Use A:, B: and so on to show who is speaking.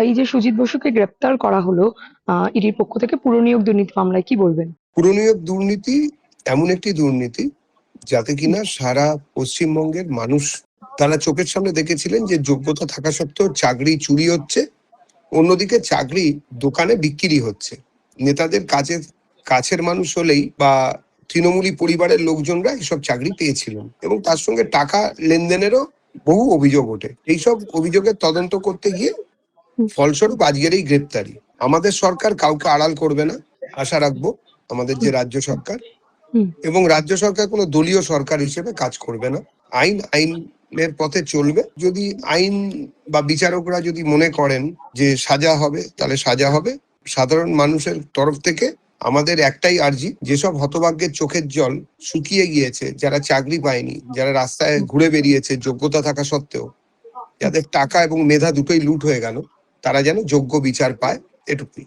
A: এই যে সুজিত বসুকে গ্রেপ্তার করা হলো ইডির পক্ষ থেকে পুরনিয়োগ দুর্নীতি মামলায়, কি বলবেন?
B: পুরনিয়োগ দুর্নীতি এমন একটি দুর্নীতি যাতে কিনা সারা পশ্চিমবঙ্গের মানুষ তারা চোখের সামনে দেখেছিলেন যে যোগ্যতা থাকা সত্ত্বেও চাকরি চুরি হচ্ছে, অন্যদিকে চাকরি দোকানে বিক্রি হচ্ছে। নেতাদের কাছের মানুষ হলেই বা তৃণমূলী পরিবারের লোকজনরা এইসব চাকরি পেয়েছিলেন এবং তার সঙ্গে টাকা লেনদেনেরও বহু অভিযোগ ওঠে। এইসব অভিযোগের তদন্ত করতে গিয়ে ফলস্বরূপ আজকের এই গ্রেপ্তারি। আমাদের সরকার কাউকে আড়াল করবে না, আশা রাখবো। আমাদের যে রাজ্য সরকার এবং রাজ্য সরকার কোনো দলীয় সরকার হিসেবে কাজ করবে না। আইনের পথে চলবে। যদি আইন বা বিচারকরা যদি মনে করেন যে সাজা হবে, তাহলে সাজা হবে। সাধারণ মানুষের তরফ থেকে আমাদের একটাই আর্জি, যেসব হতভাগ্যের চোখের জল শুকিয়ে গিয়েছে, যারা চাকরি পায়নি, যারা রাস্তায় ঘুরে বেরিয়েছে যোগ্যতা থাকা সত্ত্বেও, যাদের টাকা এবং মেধা দুটোই লুট হয়ে গেল, তারা যেন যোগ্য বিচার পায়, এটুকুই।